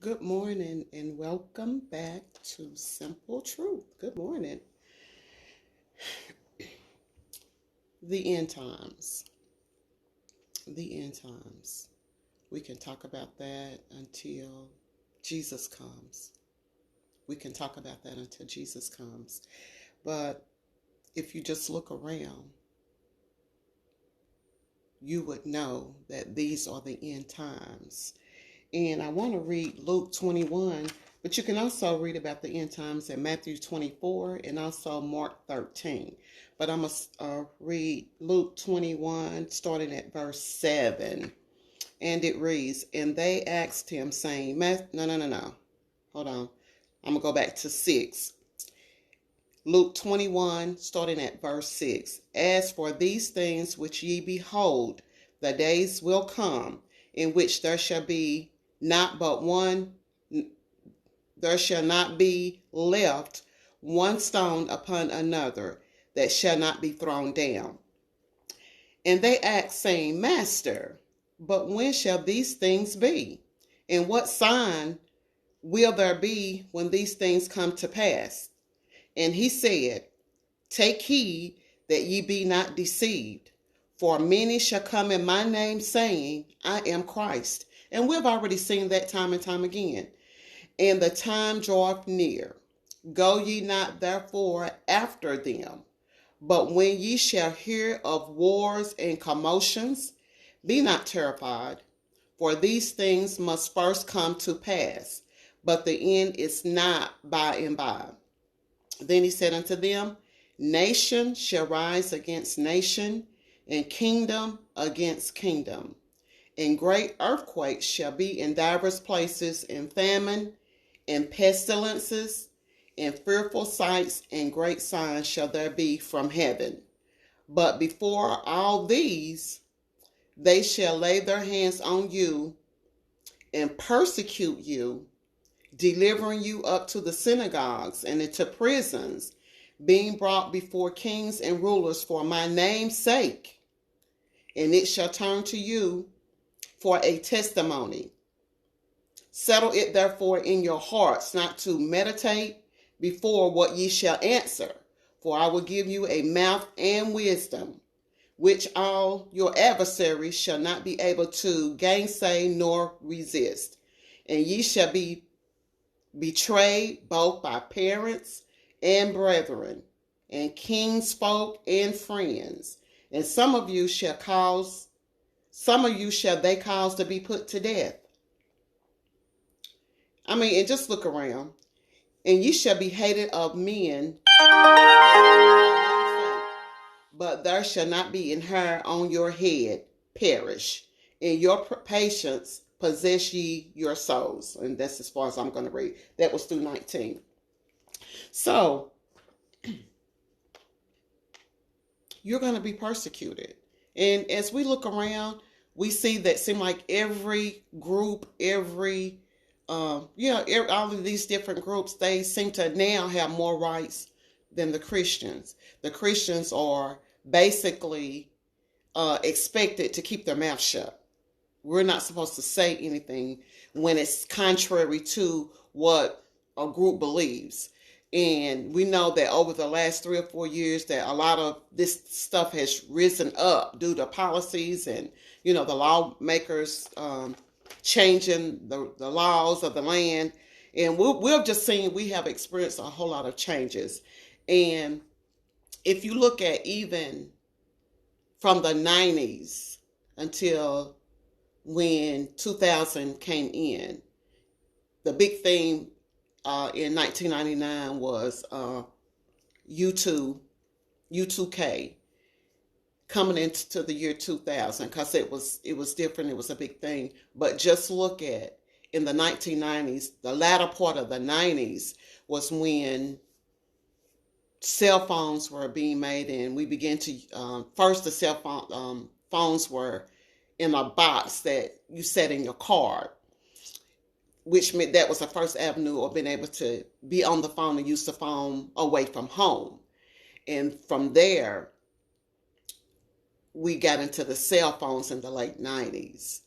Good morning and welcome back to Simple Truth. Good morning. The end times. The end times. We can talk about that until Jesus comes. We can talk about that until Jesus comes. But if you just look around, you would know that these are the end times. And I want to read Luke 21, but you can also read about the end times in Matthew 24 and also Mark 13. But I'm going to read Luke 21, starting at verse 7. And it reads, and they asked him, saying, no. Hold on. I'm going to go back to 6. Luke 21, starting at verse 6. As for these things which ye behold, the days will come, in which there shall be not but one, there shall not be left one stone upon another that shall not be thrown down. And they asked, saying, Master, but when shall these things be? And what sign will there be when these things come to pass? And he said, take heed that ye be not deceived, for many shall come in my name, saying, I am Christ. And we've already seen that time and time again. And the time draweth near. Go ye not therefore after them. But when ye shall hear of wars and commotions, be not terrified, for these things must first come to pass, but the end is not by and by. Then he said unto them, nation shall rise against nation, and kingdom against kingdom. And great earthquakes shall be in divers places, and famine, and pestilences, and fearful sights, and great signs shall there be from heaven. But before all these, they shall lay their hands on you, and persecute you, delivering you up to the synagogues and into prisons, being brought before kings and rulers for my name's sake. And it shall turn to you for a testimony. Settle it therefore in your hearts not to meditate before what ye shall answer, for I will give you a mouth and wisdom, which all your adversaries shall not be able to gainsay nor resist. And ye shall be betrayed both by parents and brethren, and kinsfolk and friends. And some of you shall they cause to be put to death. And just look around. And ye shall be hated of men, but there shall not be an hair on your head perish. In your patience possess ye your souls. And that's as far as I'm going to read. That was through 19. So, you're going to be persecuted. And as we look around, we see that seem like every group, all of these different groups, they seem to now have more rights than the Christians. The Christians are basically expected to keep their mouth shut. We're not supposed to say anything when it's contrary to what a group believes. And we know that over the last 3 or 4 years that a lot of this stuff has risen up due to policies and, the lawmakers changing the laws of the land. And we've just seen, we have experienced a whole lot of changes. And if you look at even from the 90s until when 2000 came in, the big theme in 1999 was U2K coming into the year 2000, because it was different. It was a big thing. But just look at in the 1990s, the latter part of the 90s was when cell phones were being made, and we began to first the cell phones were in a box that you set in your car, which meant that was the first avenue of being able to be on the phone and use the phone away from home. And from there, we got into the cell phones in the late 90s.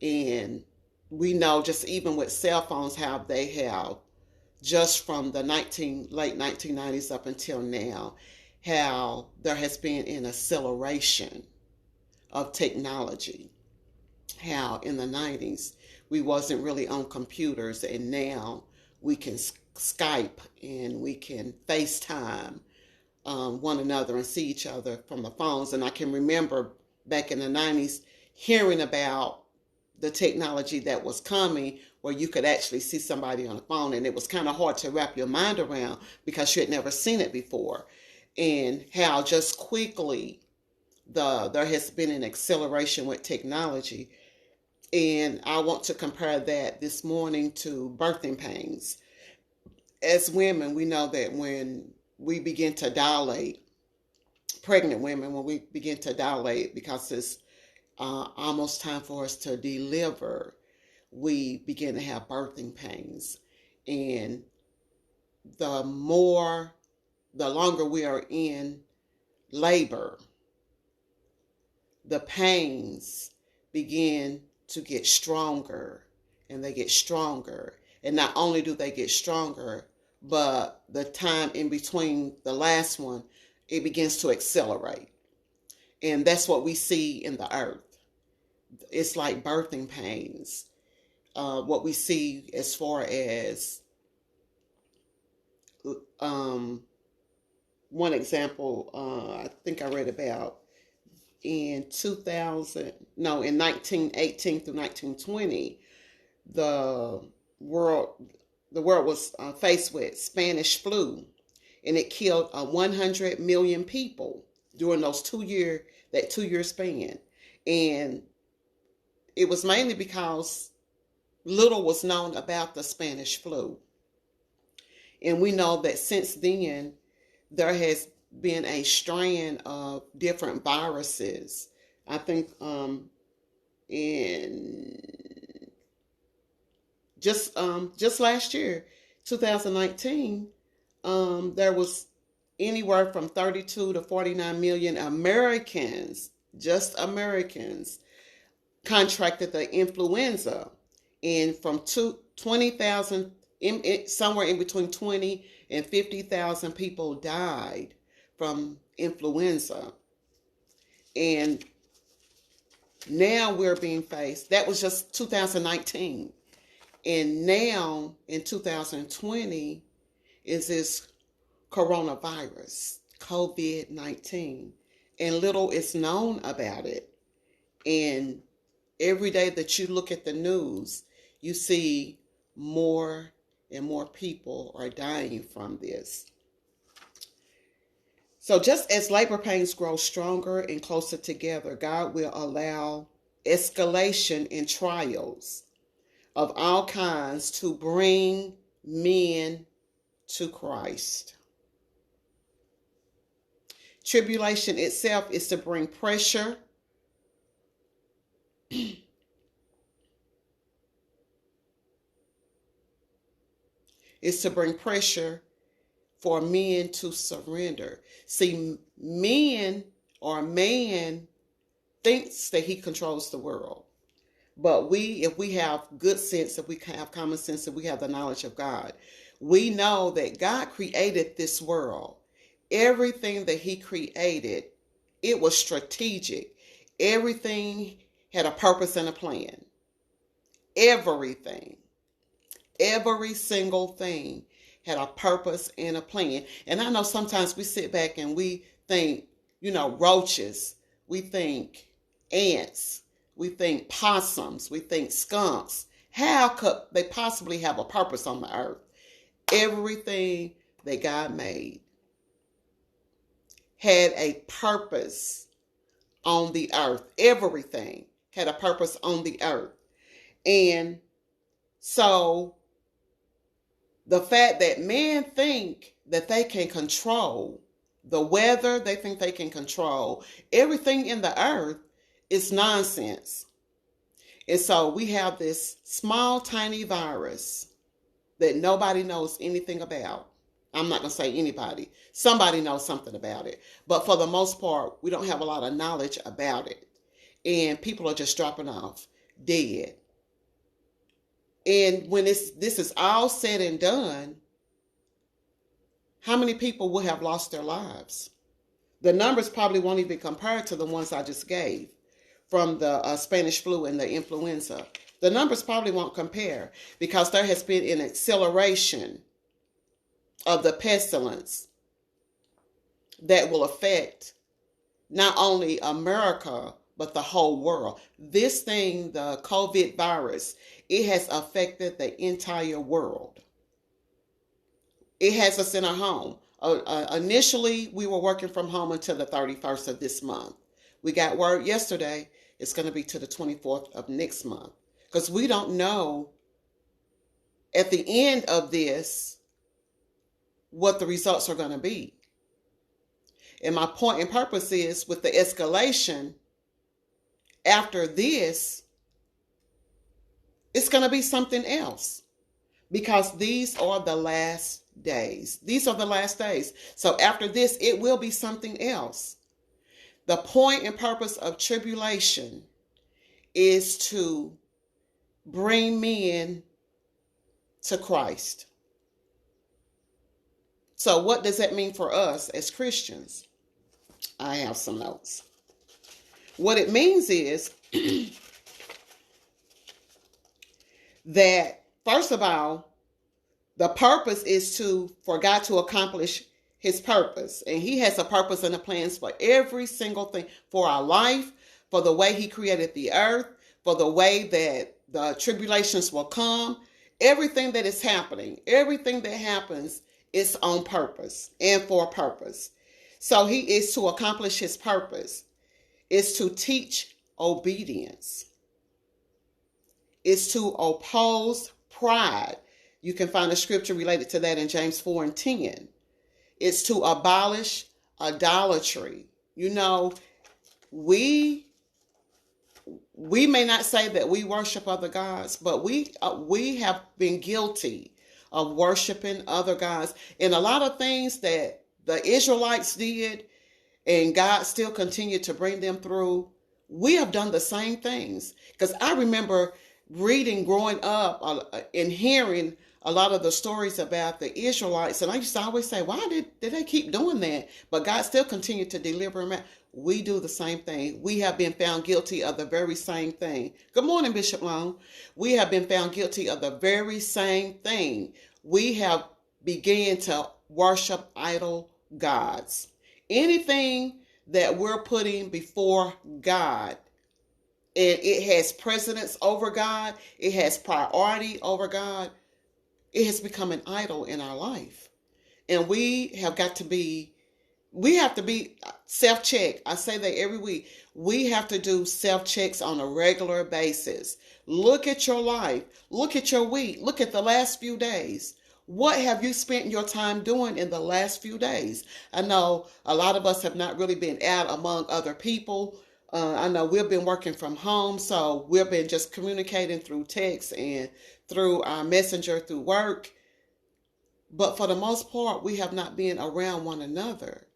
And we know just even with cell phones how they have just from the late 1990s up until now, how there has been an acceleration of technology. How in the 90s we wasn't really on computers, and now we can Skype and we can FaceTime one another and see each other from the phones. And I can remember back in the 90s hearing about the technology that was coming where you could actually see somebody on the phone, and it was kind of hard to wrap your mind around because you had never seen it before. And how just quickly there has been an acceleration with technology. And I want to compare that this morning to birthing pains. As women, we know that when we begin to dilate, pregnant women, when we begin to dilate because it's almost time for us to deliver, we begin to have birthing pains. And the longer we are in labor, the pains begin to get stronger, and they get stronger. And not only do they get stronger, but the time in between the last one, it begins to accelerate. And that's what we see in the earth. It's like birthing pains. What we see as far as one example, I think I read about in 1918 through 1920, the world was faced with Spanish flu, and it killed 100 million people during that 2-year span. And it was mainly because little was known about the Spanish flu. And we know that since then, there has been a strand of different viruses. I think in just last year, 2019, there was anywhere from 32 to 49 million Americans, just Americans, contracted the influenza, and from 20,000, somewhere in between 20 and 50,000 people died from influenza. And now we're being faced, that was just 2019. And now in 2020 is this coronavirus, COVID-19. And little is known about it. And every day that you look at the news, you see more and more people are dying from this. So just as labor pains grow stronger and closer together, God will allow escalation in trials of all kinds to bring men to Christ. Tribulation itself is to bring pressure, for men to surrender. See, man thinks that he controls the world. But if we have good sense, if we have common sense, if we have the knowledge of God, we know that God created this world. Everything that he created, it was strategic. Everything had a purpose and a plan. Everything. Every single thing had a purpose and a plan. And I know sometimes we sit back and we think, roaches, we think ants, we think possums, we think skunks. How could they possibly have a purpose on the earth? Everything that God made had a purpose on the earth. Everything had a purpose on the earth. And so the fact that men think that they can control the weather, they think they can control everything in the earth, is nonsense. And so we have this small, tiny virus that nobody knows anything about. I'm not going to say anybody. Somebody knows something about it. But for the most part, we don't have a lot of knowledge about it. And people are just dropping off dead. And when this is all said and done, how many people will have lost their lives? The numbers probably won't even compare to the ones I just gave from the Spanish flu and the influenza. The numbers probably won't compare because there has been an acceleration of the pestilence that will affect not only America, but the whole world. This thing, the COVID virus, it has affected the entire world. It has us in a home. Initially, we were working from home until the 31st of this month. We got word yesterday it's going to be to the 24th of next month. Because we don't know at the end of this what the results are going to be. And my point and purpose is with the escalation, after this, it's going to be something else. Because these are the last days. These are the last days. So after this, it will be something else. The point and purpose of tribulation is to bring men to Christ. So what does that mean for us as Christians? I have some notes. What it means is that, first of all, the purpose is for God to accomplish his purpose. And he has a purpose and a plans for every single thing, for our life, for the way he created the earth, for the way that the tribulations will come. Everything that is happening, everything that happens is on purpose and for a purpose. So he is to accomplish his purpose. It's to teach obedience. It's to oppose pride. You can find a scripture related to that in James 4:10. It's to abolish idolatry. You know, we may not say that we worship other gods, but we have been guilty of worshiping other gods. And a lot of things that the Israelites did and God still continued to bring them through, we have done the same things. Because I remember reading growing up and hearing a lot of the stories about the Israelites, and I used to always say, why did they keep doing that? But God still continued to deliver them out. We do the same thing. We have been found guilty of the very same thing. Good morning, Bishop Long. We have been found guilty of the very same thing. We have began to worship idol gods. Anything that we're putting before God, and it has precedence over God, it has priority over God, it has become an idol in our life. And we have to be self-check. I say that every week. We have to do self-checks on a regular basis. Look at your life. Look at your week. Look at the last few days. What have you spent your time doing in the last few days? I know a lot of us have not really been out among other people. I know we've been working from home, so we've been just communicating through text and through our messenger, through work. But for the most part, we have not been around one another.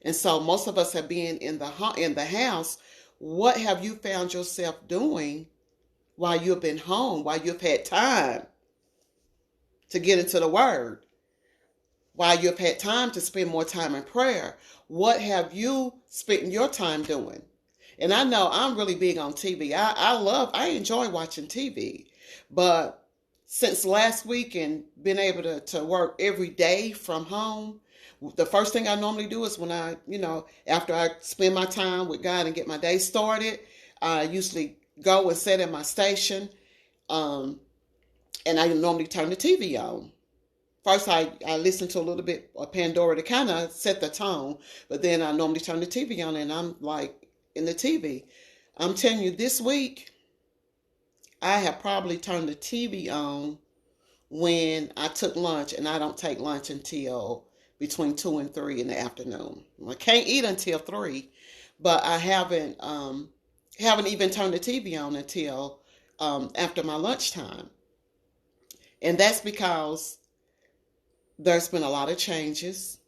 And so most of us have been in the house. What have you found yourself doing while you've been home, while you've had time to get into the Word, while you've had time to spend more time in prayer? What have you spent your time doing? And I know I'm really big on TV. I enjoy watching TV. But since last week and being able to work every day from home, the first thing I normally do is when after I spend my time with God and get my day started, I usually go and sit at my station, and I normally turn the TV on. First, I listen to a little bit of Pandora to kind of set the tone, but then I normally turn the TV on and I'm like in the TV. I'm telling you, this week, I have probably turned the TV on when I took lunch, and I don't take lunch until between 2 and 3 in the afternoon. I can't eat until 3, but I haven't even turned the TV on until after my lunchtime. And that's because there's been a lot of changes,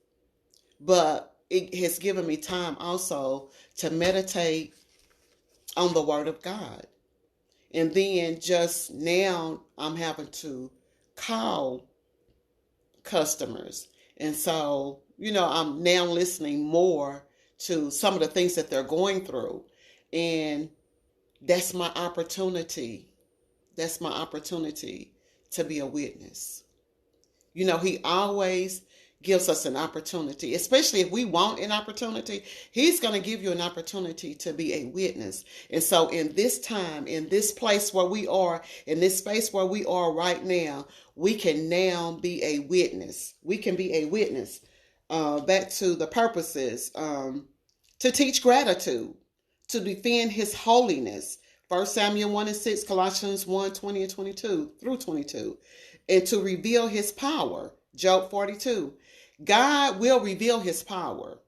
but it has given me time also to meditate on the Word of God. And then just now I'm having to call customers. And so, I'm now listening more to some of the things that they're going through. And that's my opportunity. That's my opportunity to be a witness. He always gives us an opportunity, especially if we want an opportunity. He's going to give you an opportunity to be a witness. And so in this time, in this place where we are, in this space where we are right now, we can now be a witness. We can be a witness. Back to the purposes, to teach gratitude, to defend his holiness. 1 Samuel 1 and 6, Colossians 1, 20 and 22 through 22. And to reveal his power. Job 42. God will reveal his power.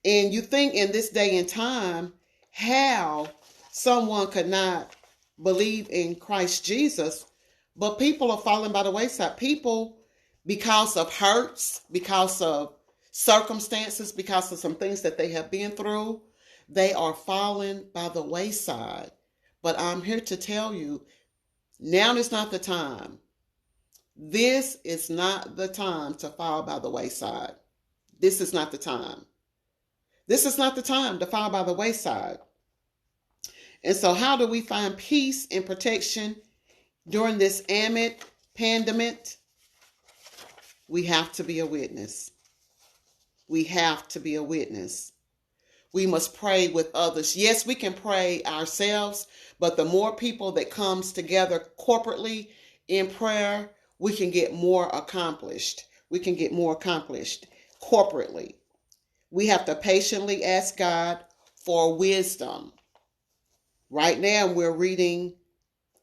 And you think in this day and time, how someone could not believe in Christ Jesus, but people are falling by the wayside. People, because of hurts, because of circumstances, because of some things that they have been through, they are falling by the wayside. But I'm here to tell you, now is not the time. This is not the time to fall by the wayside. This is not the time. This is not the time to fall by the wayside. And so how do we find peace and protection during this pandemic? We have to be a witness. We have to be a witness. We must pray with others. Yes, we can pray ourselves, but the more people that comes together corporately in prayer, we can get more accomplished. We can get more accomplished corporately. We have to patiently ask God for wisdom. Right now, we're reading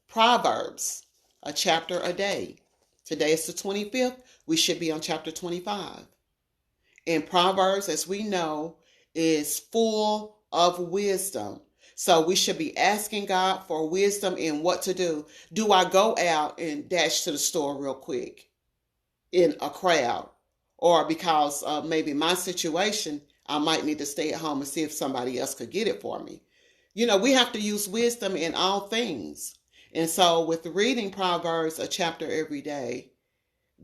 Proverbs, a chapter a day. Today is the 25th. We should be on chapter 25. And Proverbs, as we know, is full of wisdom. So we should be asking God for wisdom in what to do. Do I go out and dash to the store real quick in a crowd? Or because of maybe my situation, I might need to stay at home and see if somebody else could get it for me. We have to use wisdom in all things. And so with reading Proverbs a chapter every day,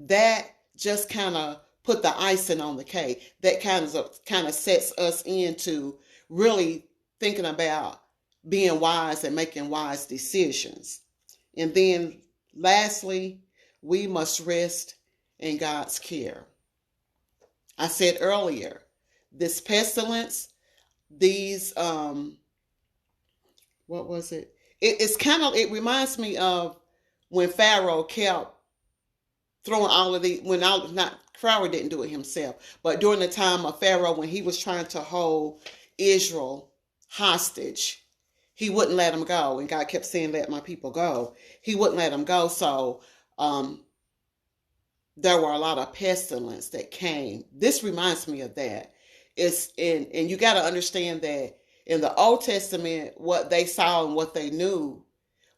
that just kind of put the icing on the cake. That kind of sets us into really thinking about being wise and making wise decisions. And then lastly, we must rest in God's care. I said earlier, this pestilence, these, what was it? It reminds me of when Pharaoh kept throwing all of the, Pharaoh didn't do it himself, but during the time of Pharaoh, when he was trying to hold Israel hostage, he wouldn't let them go. And God kept saying, let my people go. He wouldn't let them go. So there were a lot of pestilence that came. This reminds me of that. And you got to understand that in the Old Testament, what they saw and what they knew,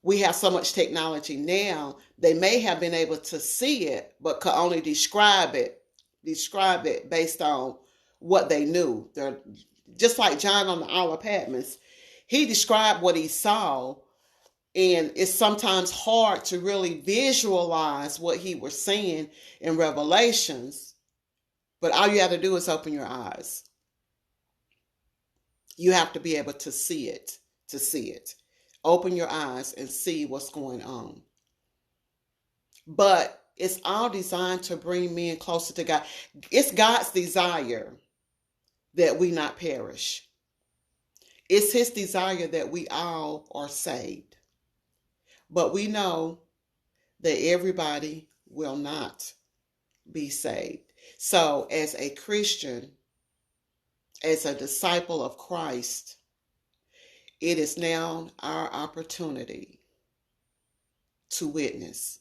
we have so much technology now, they may have been able to see it, but could only describe it based on what they knew. They're just like John on the Isle of Patmos. He described what he saw, and it's sometimes hard to really visualize what he was seeing in Revelations, but all you have to do is open your eyes. You have to be able to see it, Open your eyes and see what's going on. But it's all designed to bring men closer to God. It's God's desire that we not perish. It's his desire that we all are saved. But we know that everybody will not be saved. So as a Christian, as a disciple of Christ, it is now our opportunity to witness.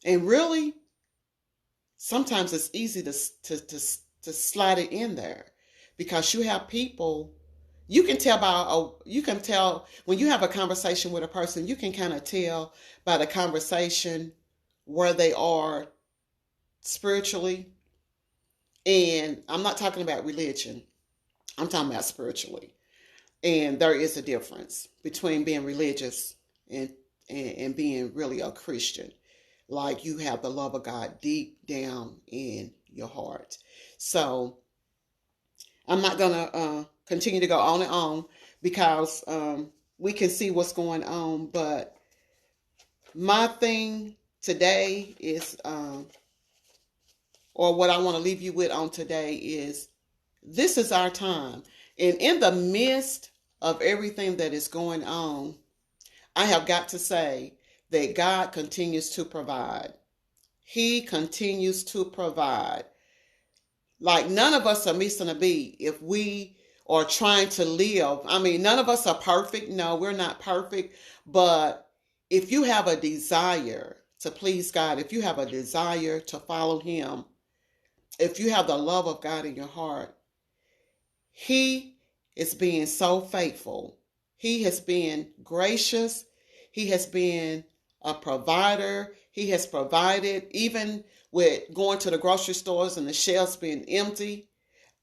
And really, sometimes it's easy to slide it in there, because you have people, you can tell when you have a conversation with a person, you can kind of tell by the conversation where they are spiritually. And I'm not talking about religion. I'm talking about spiritually. And there is a difference between being religious and being really a Christian. Like you have the love of God deep down in your heart. So I'm not going to continue to go on and on because we can see what's going on. But my thing today is, or what I want to leave you with on today is, this is our time. And in the midst of everything that is going on, I have got to say that God continues to provide. He continues to provide. Like none of us are missing a beat if we are trying to live. I mean, none of us are perfect. No, we're not perfect. But if you have a desire to please God, if you have a desire to follow Him, if you have the love of God in your heart, He is being so faithful. He has been gracious. He has been a provider. He has provided, even with going to the grocery stores and the shelves being empty.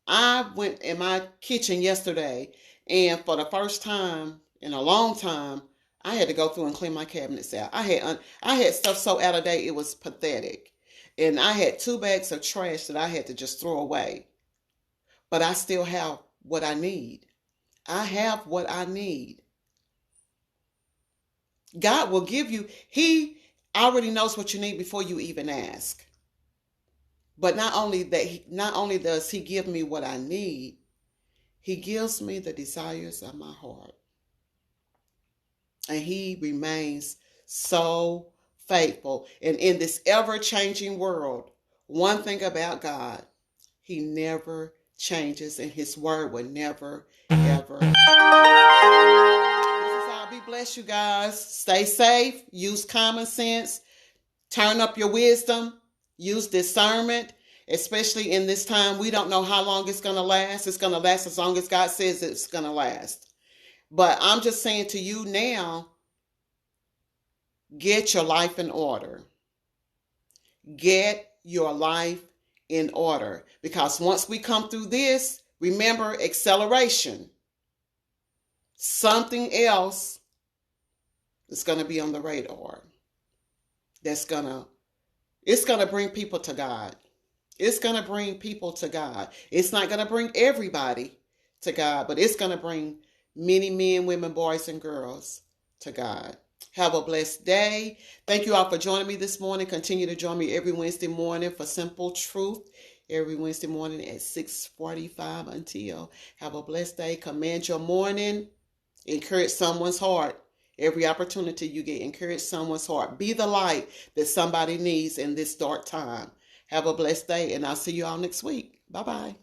I went in my kitchen yesterday, and for the first time in a long time, I had to go through and clean my cabinets out. I had stuff so out of date, it was pathetic. And I had 2 bags of trash that I had to just throw away. But I still have what I need. I have what I need. God will give you, He already knows what you need before you even ask. But not only does He give me what I need, He gives me the desires of my heart. And He remains so faithful. And in this ever-changing world, one thing about God, He never changes, and His word will never, ever. This is how I be blessed, you guys. Stay safe. Use common sense. Turn up your wisdom. Use discernment, especially in this time. We don't know how long it's going to last. It's going to last as long as God says it's going to last. But I'm just saying to you now, get your life in order. Get your life in order. Because once we come through this, remember acceleration. Something else is going to be on the radar. It's going to bring people to God. It's going to bring people to God. It's not going to bring everybody to God, but it's going to bring many men, women, boys, and girls to God. Have a blessed day. Thank you all for joining me this morning. Continue to join me every Wednesday morning for Simple Truth. Every Wednesday morning at 6:45 until. Have a blessed day. Command your morning. Encourage someone's heart. Every opportunity you get, encourage someone's heart. Be the light that somebody needs in this dark time. Have a blessed day, and I'll see you all next week. Bye-bye.